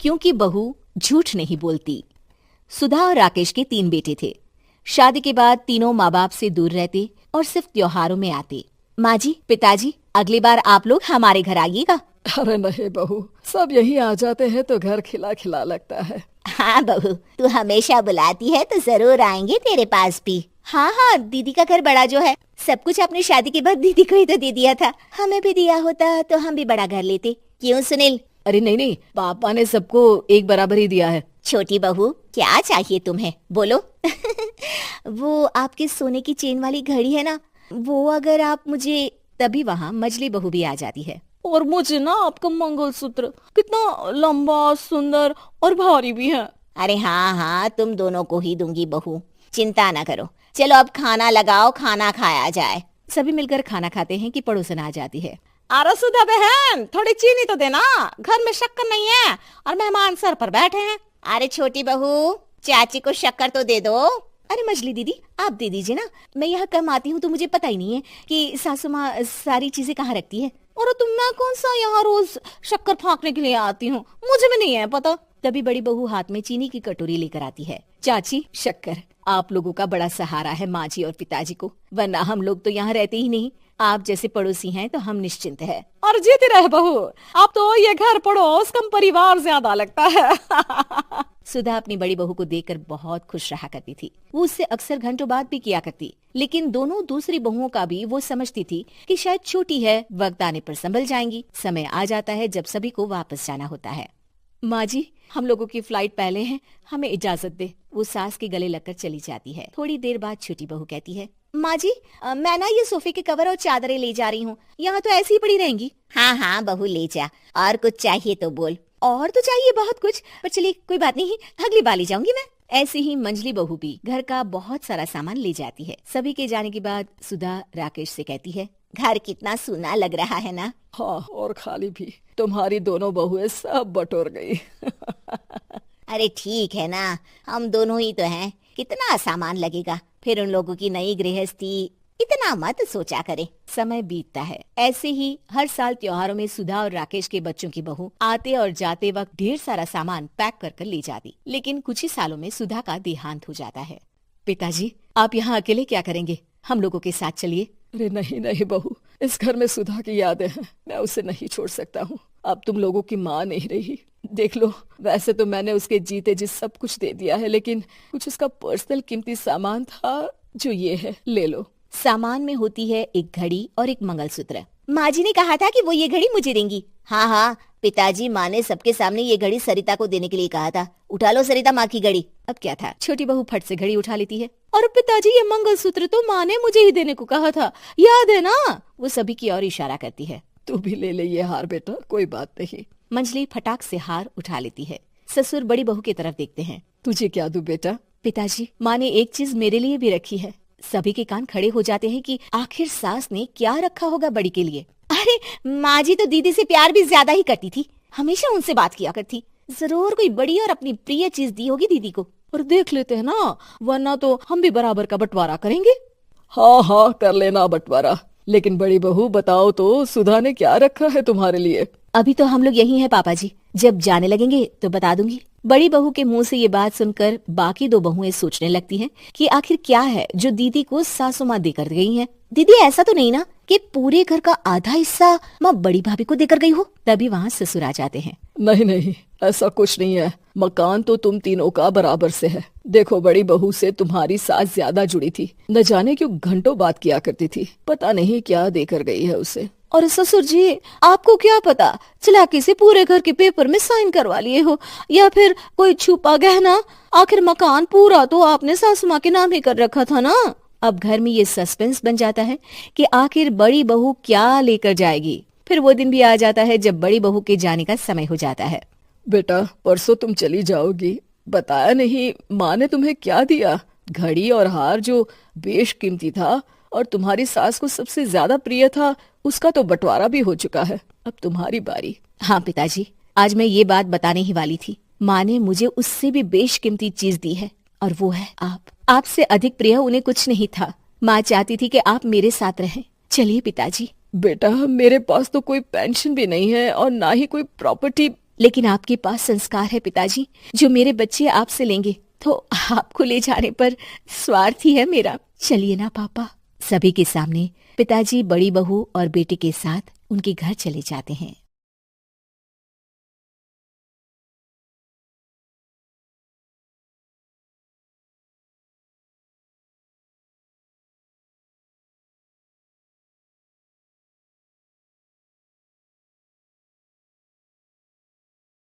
क्योंकि बहू झूठ नहीं बोलती। सुधा और राकेश के 3 बेटे थे। शादी के बाद तीनों माँ बाप से दूर रहते और सिर्फ त्योहारों में आते। माँ जी, पिताजी, अगली बार आप लोग हमारे घर आइएगा। अरे नहीं बहू, सब यहीं आ जाते हैं तो घर खिला खिला लगता है। हाँ बहू, तू हमेशा बुलाती है तो जरूर आएंगे तेरे पास भी। हाँ हाँ, दीदी का घर बड़ा जो है, सब कुछ अपनी शादी के बाद दीदी को ही तो दे दिया था। हमें भी दिया होता तो हम भी बड़ा घर लेते। क्यों सुनील? अरे नहीं, पापा ने सबको एक बराबर ही दिया है। छोटी बहू, क्या चाहिए तुम्हें, बोलो। वो आपके सोने की चेन वाली घड़ी है ना, वो अगर आप मुझे, तभी वहाँ मजली बहू भी आ जाती है। और मुझे ना आपका मंगलसूत्र, कितना लंबा, सुंदर और भारी भी है। अरे हाँ हाँ, तुम दोनों को ही दूंगी बहू, चिंता ना करो। चलो अब खाना लगाओ, खाना खाया जाए। सभी मिलकर खाना खाते हैं कि पड़ोसन आ जाती है। अरे सुधा बहन, थोड़ी चीनी तो देना, घर में शक्कर नहीं है और मेहमान सर पर बैठे हैं। अरे छोटी बहू, चाची को शक्कर तो दे दो। अरे मजली दीदी, आप दे दीजिए ना, मैं यहाँ कम आती हूँ तो मुझे पता ही नहीं है कि सासू माँ सारी चीजें कहाँ रखती है। और तुम मैं कौन सा यहाँ रोज शक्कर फाँकने के लिए आती हूँ, मुझे भी नहीं है पता। तभी बड़ी बहू हाथ में चीनी की कटोरी लेकर आती है। चाची, शक्कर आप लोगों का बड़ा सहारा है माँ जी और पिताजी को, वरना हम लोग तो यहाँ रहते ही नहीं। आप जैसे पड़ोसी हैं तो हम निश्चिंत है। और जीती रहे बहू, अब तो ये घर पड़ोस कम परिवार ज्यादा लगता है। सुधा अपनी बड़ी बहू को देखकर बहुत खुश रहा करती थी। वो उससे अक्सर घंटों बात भी किया करती, लेकिन दोनों दूसरी बहुओं का भी वो समझती थी कि शायद छोटी है, वक्त आने पर संभल जाएंगी। समय आ जाता है जब सभी को वापस जाना होता है। माँ जी, हम लोगों की फ्लाइट पहले है, हमें इजाजत दे। वो सास के गले लगकर चली जाती है। थोड़ी देर बाद छोटी बहू कहती है, माँ जी, मैं ना ये सोफे के कवर और चादरें ले जा रही हूँ, यहाँ तो ऐसी ही पड़ी रहेंगी। हाँ हाँ बहू, ले जा। और कुछ चाहिए तो बोल। और तो चाहिए बहुत कुछ, पर चलिए कोई बात नहीं, अगली बार ले जाऊंगी मैं। ऐसे ही मंजली बहू भी घर का बहुत सारा सामान ले जाती है। सभी के जाने के बाद सुधा राकेश से कहती है, घर कितना सूना लग रहा है ना। हाँ, और खाली भी। तुम्हारी दोनों बहुएं सब बटोर गई। अरे ठीक है ना, हम दोनों ही तो हैं, कितना सामान लगेगा। फिर उन लोगों की नई गृहस्थी, इतना मत सोचा करे। समय बीतता है। ऐसे ही हर साल त्योहारों में सुधा और राकेश के बच्चों की बहू आते और जाते वक्त ढेर सारा सामान पैक कर कर ले जाती। लेकिन कुछ ही सालों में सुधा का देहांत हो जाता है। पिताजी, आप यहाँ अकेले क्या करेंगे? हम लोगों के साथ चलिए। अरे नहीं बहू, इस घर में सुधा की यादें हैं, मैं उसे नहीं छोड़ सकता हूँ। अब तुम लोगों की माँ नहीं रही। देख लो, वैसे तो मैंने उसके जीते जी सब कुछ दे दिया है, लेकिन कुछ उसका पर्सनल कीमती सामान था, जो ये है, ले लो। सामान में होती है एक घड़ी और एक मंगलसूत्र। माँ जी ने कहा था कि वो ये घड़ी मुझे देंगी। हाँ हाँ पिताजी, माँ ने सबके सामने ये घड़ी सरिता को देने के लिए कहा था। उठा लो सरिता माँ की घड़ी। अब क्या था, छोटी बहू फट से घड़ी उठा लेती है। और पिताजी, ये मंगलसूत्र तो माँ ने मुझे ही देने को कहा था, याद है ना? वो सभी की ओर इशारा करती है। तू भी ले ले ये हार बेटा, कोई बात नहीं। मंजली फटाक से हार उठा लेती है। ससुर बड़ी बहू की तरफ देखते हैं। तुझे क्या दूं बेटा? पिताजी, माँ ने एक चीज मेरे लिए भी रखी है। सभी के कान खड़े हो जाते हैं कि आखिर सास ने क्या रखा होगा बड़ी के लिए। अरे माँ जी तो दीदी से प्यार भी ज्यादा ही करती थी, हमेशा उनसे बात किया करती। जरूर कोई बड़ी और अपनी प्रिय चीज दी होगी दीदी को। और देख लेते हैं ना, वरना तो हम भी बराबर का बंटवारा करेंगे। हाँ, कर लेना बंटवारा। लेकिन बड़ी बहू, बताओ तो, सुधा ने क्या रखा है तुम्हारे लिए? अभी तो हम लोग यही हैं पापा जी, जब जाने लगेंगे तो बता दूंगी। बड़ी बहू के मुंह से ये बात सुनकर बाकी 2 बहुएं सोचने लगती हैं कि आखिर क्या है जो दीदी को सासू माँ देकर गई हैं। दीदी, ऐसा तो नहीं ना कि पूरे घर का आधा हिस्सा माँ बड़ी भाभी को देकर गई हो? तभी वहाँ ससुर आ जाते हैं। नहीं, ऐसा कुछ नहीं है। मकान तो तुम तीनों का बराबर से है। देखो, बड़ी बहू से तुम्हारी सास ज्यादा जुड़ी थी, न जाने क्यों घंटों बात किया करती थी। पता नहीं क्या देकर गई है उसे। और ससुर जी, आपको क्या पता, चालाकी से पूरे घर के पेपर में साइन करवा लिए हो, या फिर कोई छुपा गहना। आखिर मकान पूरा तो आपने सासू माँ के नाम ही कर रखा था ना। अब घर में ये सस्पेंस बन जाता है कि आखिर बड़ी बहू क्या लेकर जाएगी। फिर वो दिन भी आ जाता है जब बड़ी बहू के जाने का समय हो जाता है। बेटा, परसों तुम चली जाओगी, बताया नहीं माँ ने तुम्हें क्या दिया? घड़ी और हार जो बेशकीमती था और तुम्हारी सास को सबसे ज्यादा प्रिय था, उसका तो बंटवारा भी हो चुका है। अब तुम्हारी बारी। हाँ पिताजी, आज मैं ये बात बताने ही वाली थी। माँ ने मुझे उससे भी बेशकीमती चीज दी है, और वो है आप। आपसे अधिक प्रिय उन्हें कुछ नहीं था। माँ चाहती थी कि आप मेरे साथ रहें। चलिए पिताजी। बेटा, मेरे पास तो कोई पेंशन भी नहीं है और ना ही कोई प्रॉपर्टी। लेकिन आपके पास संस्कार है पिताजी, जो मेरे बच्चे आपसे लेंगे, तो आपको ले जाने पर स्वार्थ ही है मेरा। चलिए ना पापा। सभी के सामने पिताजी बड़ी बहू और बेटे के साथ उनके घर चले जाते हैं।